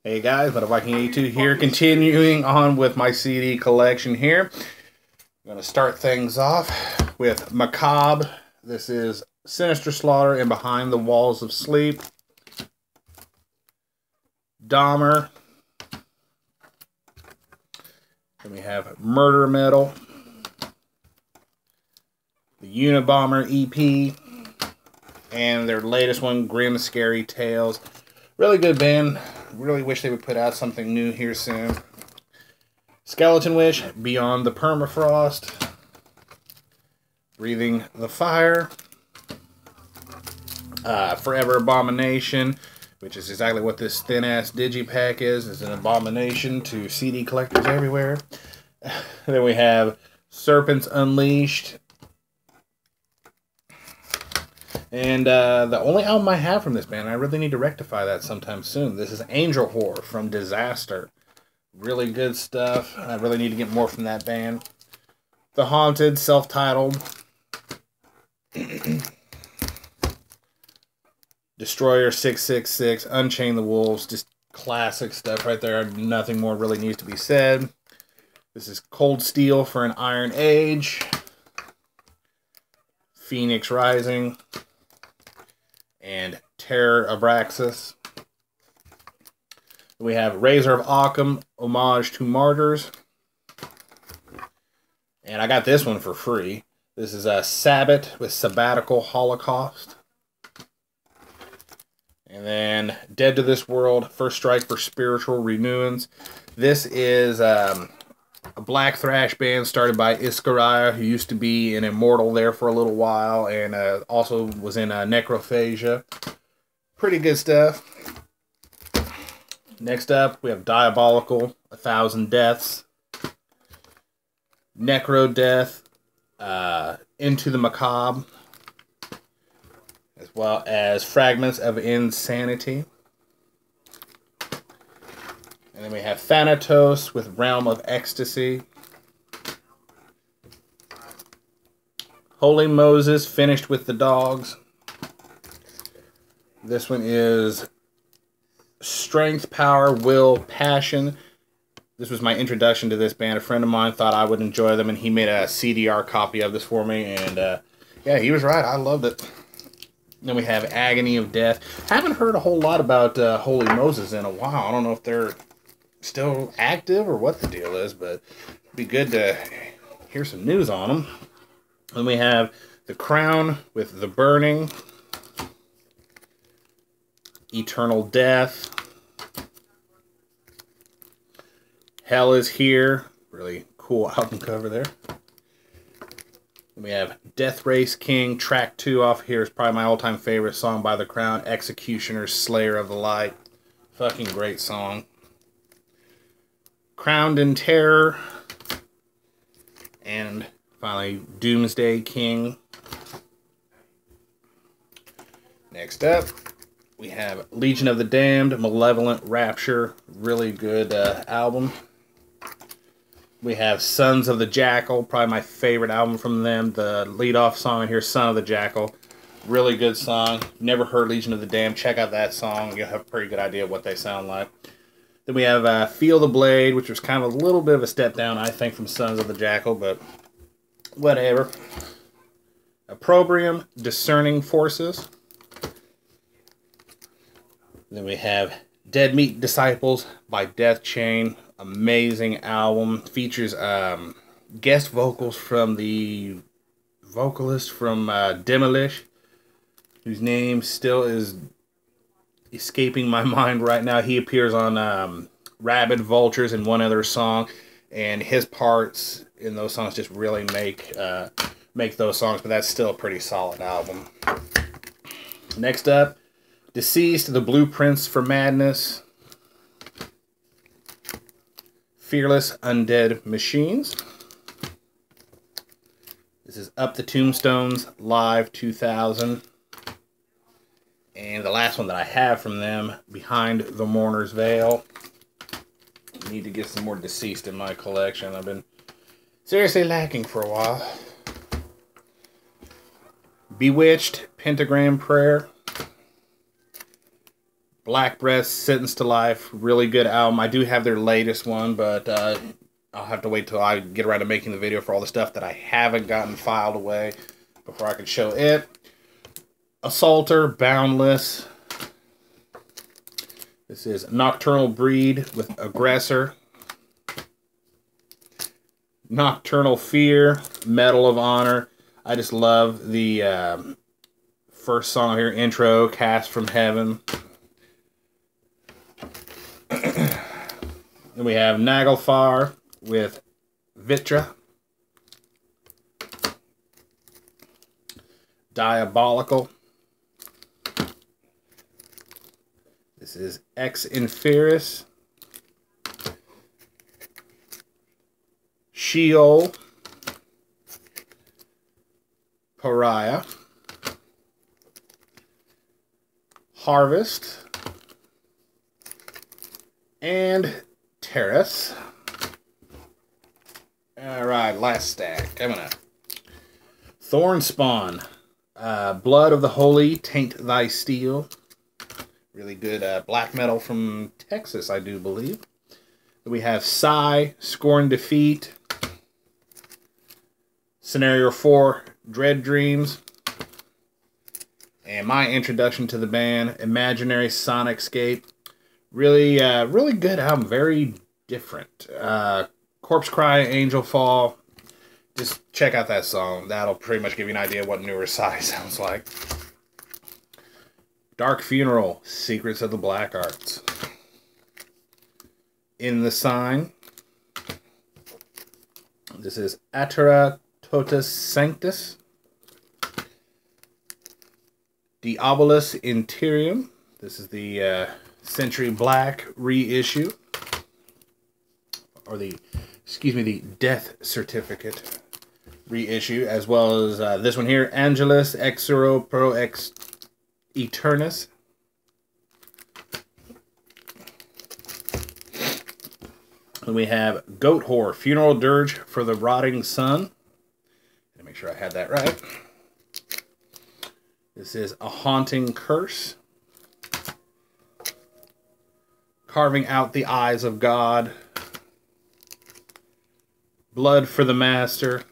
Hey guys, Viking82 here, continuing on with my CD collection here. I'm going to start things off with Macabre. This is Sinister Slaughter and Behind the Walls of Sleep. Dahmer. Then we have Murder Metal. The Unabomber EP. And their latest one, Grim Scary Tales. Really good band. Really wish they would put out something new here soon. Skeleton Wish, Beyond the Permafrost. Breathing the Fire. Forever Abomination, which is exactly what this thin-ass digipack is. It's an abomination to CD collectors everywhere. Then we have Serpents Unleashed. And the only album I have from this band, I really need to rectify that sometime soon. This is Angel Whore from Disaster. Really good stuff. I really need to get more from that band. The Haunted, self-titled. Destroyer 666, Unchain the Wolves. Just classic stuff right there. Nothing more really needs to be said. This is Cold Steel for an Iron Age. Phoenix Rising. And Terror Abraxas. We have Razor of Occam, Homage to Martyrs. And I got this one for free. This is a Sabbath with Sabbatical Holocaust. And then Dead to This World, First Strike for Spiritual Renewance. This is a black thrash band started by Iskariah, who used to be an Immortal there for a little while, and also was in Necrophagia. Pretty good stuff. Next up, we have Diabolical, 1,000 Deaths. Necro Death, Into the Macabre, as well as Fragments of Insanity. And then we have Thanatos with Realm of Ecstasy. Holy Moses, Finished with the Dogs. This one is Strength, Power, Will, Passion. This was my introduction to this band. A friend of mine thought I would enjoy them, and he made a CDR copy of this for me. And yeah, he was right. I loved it. Then we have Agony of Death. Haven't heard a whole lot about Holy Moses in a while. I don't know if they're still active or what the deal is, but it'd be good to hear some news on them. Then we have The Crown with The Burning. Eternal Death. Hell is Here. Really cool album cover there. Then we have Death Race King, track 2 off here is probably my all-time favorite song by The Crown, Executioner, Slayer of the Light. Fucking great song. Crowned in Terror. And finally, Doomsday King. Next up, we have Legion of the Damned, Malevolent Rapture. Really good album. We have Sons of the Jackal, probably my favorite album from them. The lead-off song here, Son of the Jackal. Really good song. Never heard Legion of the Damned. Check out that song. You'll have a pretty good idea of what they sound like. Then we have Feel the Blade, which was kind of a little bit of a step down, I think, from Sons of the Jackal, but whatever. Opprobrium, Discerning Forces. Then we have Dead Meat Disciples by Death Chain. Amazing album. Features guest vocals from the vocalist from Demolish, whose name still is escaping my mind right now. He appears on Rabid Vultures and one other song, and his parts in those songs just really make those songs, but that's still a pretty solid album. Next up, Deceased, The Blueprints for Madness. Fearless Undead Machines. This is Up the Tombstones, Live 2000. And the last one that I have from them, Behind the Mourner's Veil. I need to get some more Deceased in my collection. I've been seriously lacking for a while. Bewitched, Pentagram Prayer. Black Breast, Sentence to Life, really good album. I do have their latest one, but I'll have to wait till I get around to making the video for all the stuff that I haven't gotten filed away before I can show it. Assaulter, Boundless. This is Nocturnal Breed with Aggressor. Nocturnal Fear, Medal of Honor. I just love the first song here, intro, Cast from Heaven. Then we have Nagelfar with Vitra. Diabolical. This is Ex Inferis. Sheol. Pariah. Harvest. And Terrace. Alright, last stack. Coming up. Thornspawn. Blood of the Holy, Taint Thy Steel. Really good black metal from Texas, I do believe. We have Sigh, Scorn Defeat. Scenario 4, Dread Dreams. And my introduction to the band, Imaginary Sonicscape. Really, really good album. Very different. Corpse Cry, Angel Fall. Just check out that song. That'll pretty much give you an idea of what newer Sigh sounds like. Dark Funeral, Secrets of the Black Arts. In the Sign. This is Atera Totus Sanctus. Diabolus Interium. This is the Century Black reissue. Or the, excuse me, the Death Certificate reissue. As well as this one here, Angelus Exero Pro Ex Eternus. And we have Goat Whore, Funeral Dirge for the Rotting Sun. Make sure I had that right. This is A Haunting Curse. Carving Out the Eyes of God. Blood for the Master.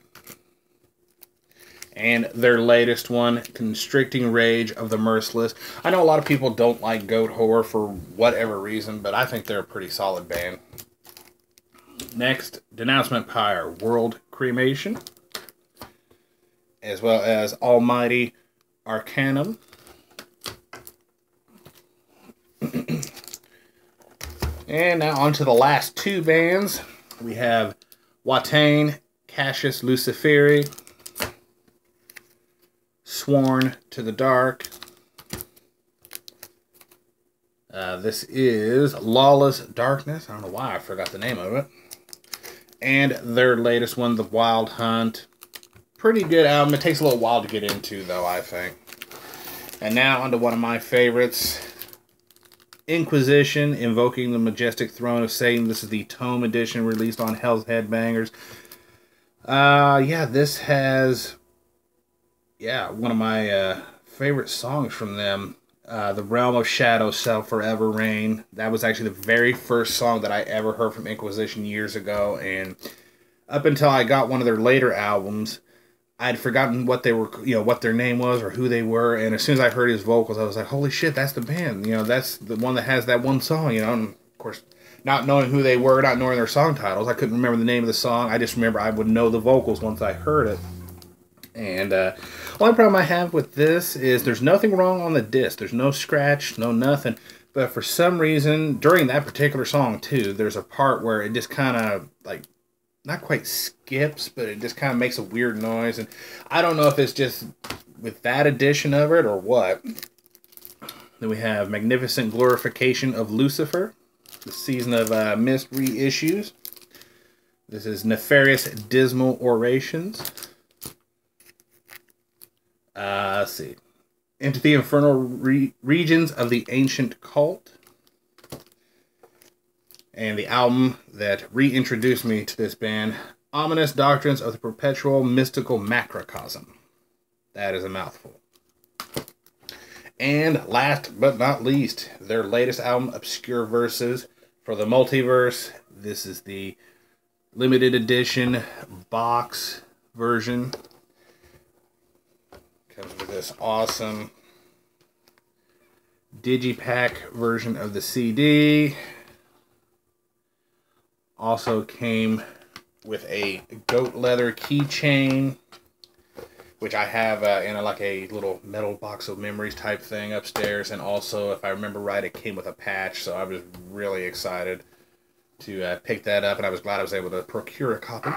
And their latest one, Constricting Rage of the Merciless. I know a lot of people don't like Goat Whore for whatever reason, but I think they're a pretty solid band. Next, Denouncement Pyre, World Cremation. As well as Almighty Arcanum. And now on to the last two bands. We have Watain, Cassius Luciferi. Sworn to the Dark. This is Lawless Darkness. I don't know why I forgot the name of it. And their latest one, The Wild Hunt. Pretty good album. It takes a little while to get into, though, I think. And now onto one of my favorites. Inquisition, Invoking the Majestic Throne of Satan. This is the Tome edition released on Hell's Headbangers. Yeah, this has... yeah, one of my favorite songs from them. The Realm of Shadows Shall Forever Reign. That was actually the very first song that I ever heard from Inquisition years ago. And up until I got one of their later albums, I'd forgotten what they were, you know, what their name was or who they were. And as soon as I heard his vocals, I was like, holy shit, that's the band. You know, that's the one that has that one song, you know. And of course, not knowing who they were, not knowing their song titles, I couldn't remember the name of the song. I just remember I would know the vocals once I heard it. And only problem I have with this is there's nothing wrong on the disc. There's no scratch, no nothing. But for some reason, during that particular song too, there's a part where it just kind of, like, not quite skips, but it just kind of makes a weird noise. And I don't know if it's just with that edition of it or what. Then we have Magnificent Glorification of Lucifer. The Season of Mist reissues. This is Nefarious Dismal Orations. Let's see. Into the Infernal Regions of the Ancient Cult. And the album that reintroduced me to this band, Ominous Doctrines of the Perpetual Mystical Macrocosm. That is a mouthful. And last but not least, their latest album, Obscure Verses, for the Multiverse. This is the limited edition box version. Comes with this awesome digipack version of the CD. Also came with a goat leather keychain, which I have in like a little metal box of memories type thing upstairs. And also, if I remember right, it came with a patch, so I was really excited to pick that up, and I was glad I was able to procure a copy.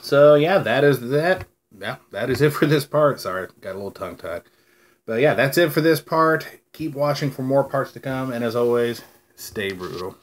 So yeah, that is that. Yeah, that is it for this part. Sorry, got a little tongue-tied. But yeah, that's it for this part. Keep watching for more parts to come, and as always, stay brutal.